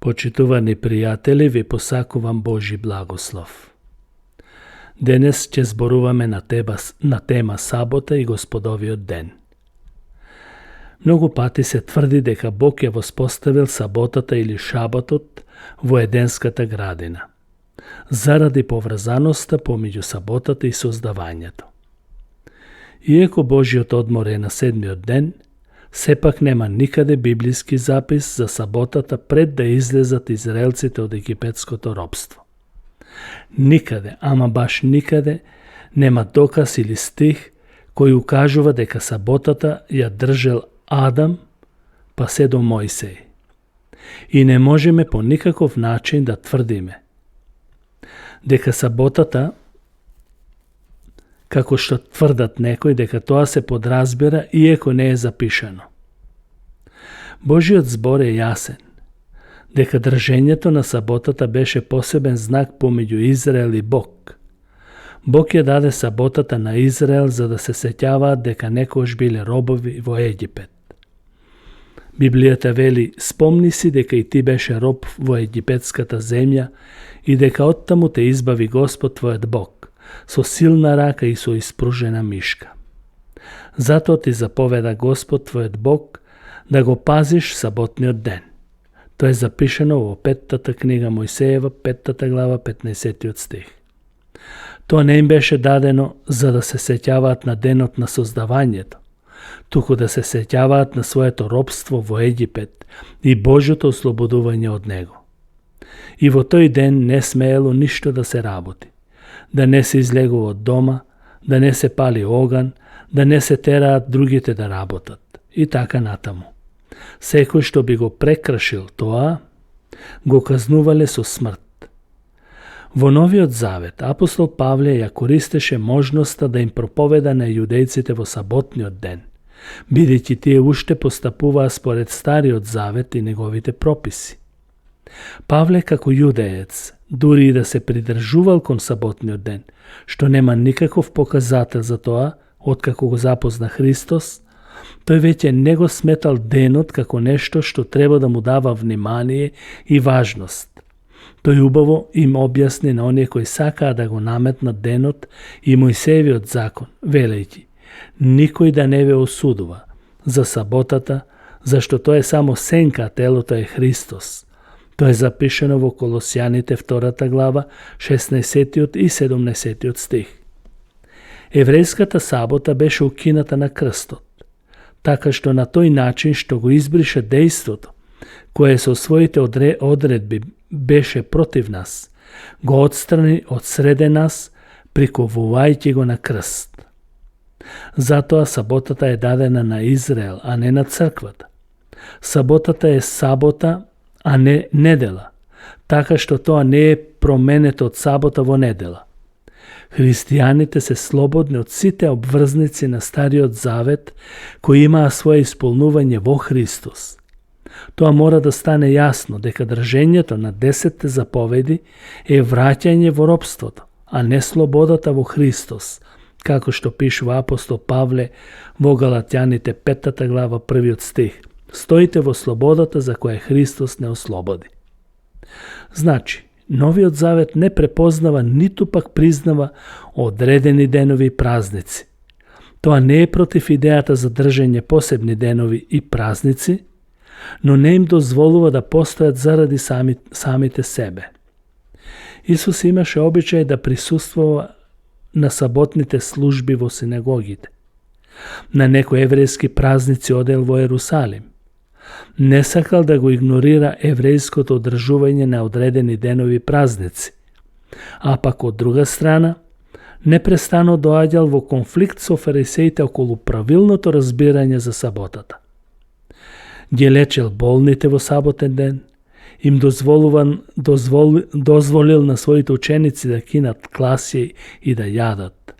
Почитувани пријатели, ви посакувам Божи благослов. Денес ќе зборуваме на тема сабота и Господовиот ден. Многу пати се тврди дека Бог ја воспоставил саботата или шабатот во Еденската градина, заради поврзаноста помеѓу саботата и создавањето. Иако Божиот одмор е на седмиот ден, сепак нема никаде библиски запис за саботата пред да излезат израелците од египетското робство. Никаде, ама баш никаде, нема доказ или стих кој укажува дека саботата ја држел Адам па се до Мојсеј. И не можеме по никаков начин да тврдиме дека саботата, како што тврдат некои, дека тоа се подразбира иако не е запишано. Божиот збор е јасен, дека држењето на саботата беше посебен знак помеѓу Израел и Бог. Бог ја даде саботата на Израел за да се сеќаваат дека некош биле робови во Египет. Библијата вели: спомни си дека и ти беше роб во египетската земја и дека оттаму те избави Господ твојот Бог со силна рака и со испружена мишка. Затоа ти заповеда Господ твојот Бог да го пазиш саботниот ден. Тоа е запишано во 5-та книга Мојсеева, 5-та глава, 15-тиот стих. Тоа не им беше дадено за да се сеќаваат на денот на создавањето, туку да се сеќаваат на своето робство во Египет и Божјото ослободување од него. И во тој ден не смеело ништо да се работи, да не се излегува од дома, да не се пали оган, да не се тераат другите да работат и така натаму. Секој што би го прекршил тоа, го казнувале со смрт. Во Новиот Завет апостол Павле ја користеше можноста да им проповеда на јудејците во саботниот ден, бидејќи тие уште постапуваа според Стариот Завет и неговите прописи. Павле како јудеец, дури и да се придржувал кон саботниот ден, што нема никаков показател за тоа, откако го запозна Христос, тој веќе не го сметал денот како нешто што треба да му дава внимание и важност. Тој убаво им објасни на оние кои сакаа да го наметнат денот и Мојсеевиот закон, велејќи: никој да не ве осудува за саботата, зашто тоа е само сенка, телото е Христос. Тоа е запишено во Колосјаните 2 глава, 16 и 17 стих. Еврејската сабота беше укината на крстот, така што на тој начин што го избрише дејството, кое со своите одредби беше против нас, го отстрани од среде нас, приковувајќи го на крст. Затоа саботата е дадена на Израел, а не на црквата. Саботата е сабота, а не недела, така што тоа не е променето од сабота во недела. Христијаните се слободни од сите обврзници на Стариот Завет кои имаа свое исполнување во Христос. Тоа мора да стане јасно дека држењето на 10 заповеди е враќање во робството, а не слободата во Христос, како што пишува апостол Павле во Галатјаните 5 глава 1 стих. Стоите во слободата за која Христос не ослободи. Значи, Новиот Завет не препознава, ниту пак признава одредени денови и празници. Тоа не е против идејата за држење посебни денови и празници, но не им дозволува да постојат заради самите себе. Исус имаше обичај да присуствува на саботните служби во синагогите. На некои еврејски празници одел во Ерусалим. Не сакал да го игнорира еврејското одржување на одредени денови и празници, а пак од друга страна, непрестано доаѓал во конфликт со фарисеите околу правилното разбирање за саботата. Ги лечел болните во саботен ден, им дозволил на своите ученици да кинат класи и да јадат.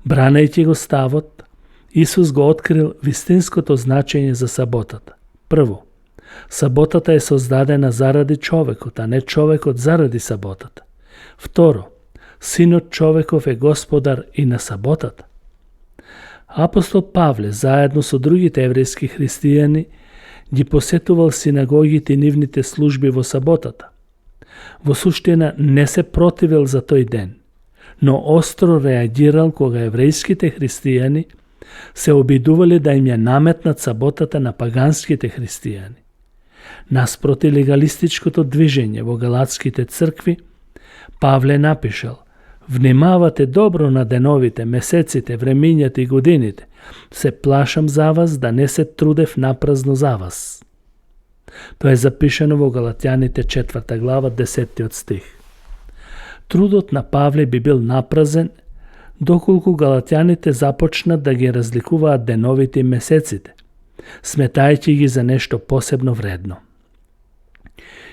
Бранејќи го ставот, Исус го открил вистинското значење за саботата. Прво, саботата е создадена заради човекот, а не човекот заради саботата. Второ, Синот човеков е господар и на саботата. Апостол Павле, заедно со другите еврејски христијани, ги посетувал синагогите и нивните служби во саботата. Во суштина не се противил за тој ден, но остро реагирал кога еврејските христијани се обидували да им ја наметнат саботата на паганските христијани. Наспроти легалистичкото движење во галатските цркви, Павле напишал: "Внимавате добро на деновите, месеците, времињата и годините. Се плашам за вас да не се трудев напразно за вас." Тоа е запишано во Галатјаните 4 глава 10 стих. Трудот на Павле би бил напразен доколку галатјаните започнат да ги разликуваат деновите и месеците, сметајќи ги за нешто посебно вредно.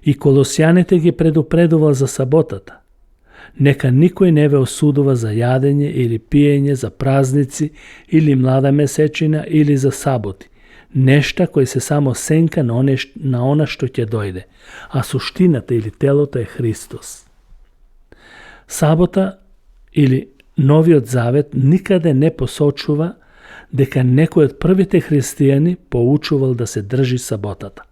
И колосјаните ги предупредувал за саботата. Нека никој не ве осудува за јадење или пиење, за празници или млада месечина или за саботи, нешта кои се само сенка на она што ќе дојде, а суштината или телото е Христос. Сабота или Новиот Завет никаде не посочува дека некој од првите христијани поучувал да се држи саботата.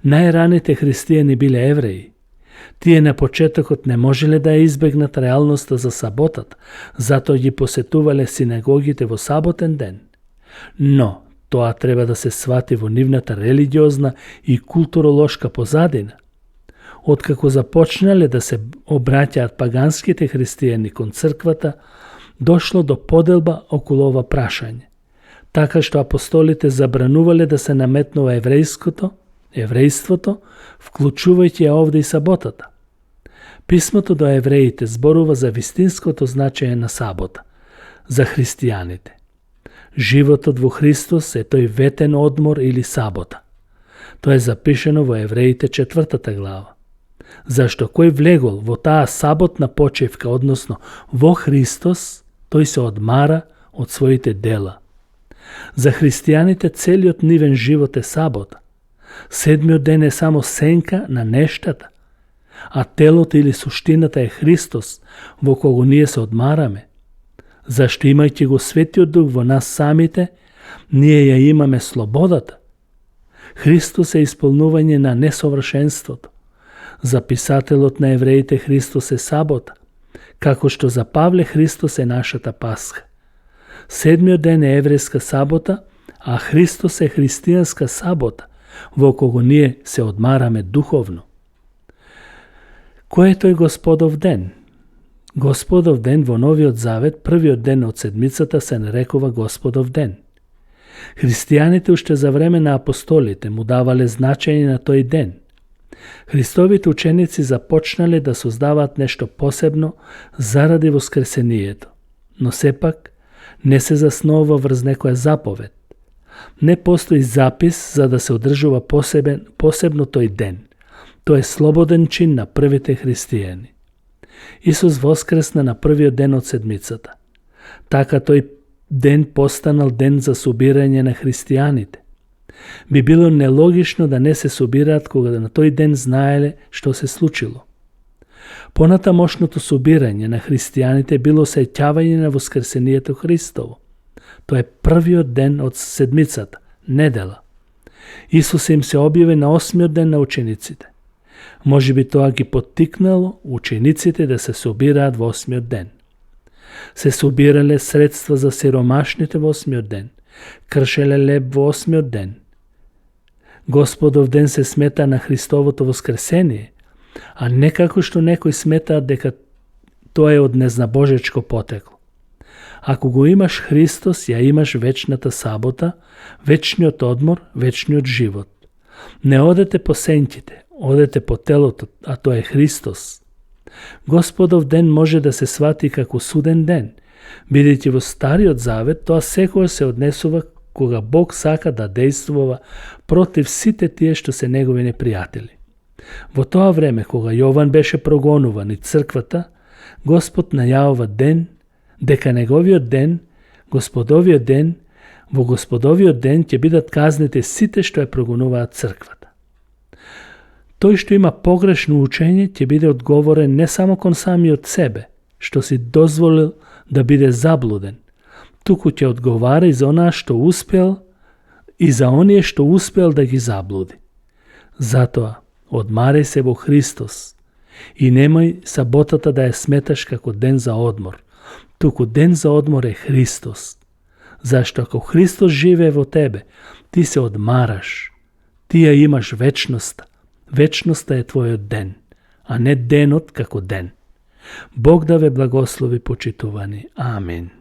Најраните христијани биле евреи. Тие на почетокот не можеле да ја избегнат реалноста за саботата, затоа ги посетувале синагогите во саботен ден. Но тоа треба да се свати во нивната религиозна и културолошка позадина. Откако започнале да се обраќаат паганските христијани кон црквата, дошло до поделба околу ова прашање, така што апостолите забранувале да се наметнува еврејството, вклучувајќи ја овде и саботата. Писмото до евреите зборува за вистинското значење на сабота, за христијаните. Животот во Христос е тој ветен одмор или сабота. Тоа е запишено во Евреите 4 глава. Зашто кој влегол во таа саботна почивка, односно во Христос, тој се одмара од своите дела. За христијаните целиот нивен живот е сабота. Седмиот ден е само сенка на нештата, а телото или суштината е Христос, во кого ние се одмараме. Зашто имајќи го Светиот Дух во нас самите, ние ја имаме слободата. Христос е исполнување на несовршенството. За писателот на евреите Христос е сабота, како што за Павле Христос е нашата Пасха. Седмиот ден е еврејска сабота, а Христос е христијанска сабота, во кого ние се одмараме духовно. Кој е тој Господов ден? Господов ден во Новиот Завет, првиот ден од седмицата, се нарекува Господов ден. Христијаните уште за време на апостолите му давале значење на тој ден. Христовите ученици започнале да создаваат нешто посебно заради воскресението, но сепак не се заснова врз некоја заповед. Не постои запис за да се одржува посебно тој ден. Тој е слободен чин на првите христијани. Исус воскресна на првиот ден од седмицата. Така тој ден постанал ден за собирање на христијаните. Би било нелогично да не се собираат кога на тој ден знаеле што се случило. Понатамошното собирање на христијаните било сеќавање на воскресението Христово. Тоа е првиот ден од седмицата, недела. Исус им се објави на 8-миот ден на учениците. Може би тоа ги поттикнало учениците да се собираат во 8-миот ден. Се собирале средства за сиромашните во 8-миот ден, кршеле леб во 8-миот ден. Господов ден се смета на Христовото воскресение, а не како што некои сметаат дека тоа е од незнабожечко потекло. Ако го имаш Христос, ја имаш вечната сабота, вечниот одмор, вечниот живот. Не одете по сенките, одете по телото, а тоа е Христос. Господов ден може да се свати како суден ден, бидејќи во Стариот Завет тоа секоја се однесува кога Бог сака да дејствува против сите тие што се негови непријатели. Во тоа време, кога Јован беше прогонуван и црквата, Господ најавува ден, дека неговиот ден, Господовиот ден, во Господовиот ден ќе бидат казнете сите што ја прогонуваат црквата. Тој што има погрешно учење ќе биде одговорен не само кон самиот себе, што си дозволил да биде заблуден, туку ќе одговара и за онаа што успел i za onije što uspel da gi zabludi. Zato odmaraj se vo Hristos i nemoj saботата да ја сметаш како ден за одмор, туку ден за одмор е Христос. Зашто ако Христос живее во тебе, ти се одмараш, ти ја имаш вечноста. Вечноста е твојот ден, а не денот како ден. Бог да ве благослови, почитувани. Амин.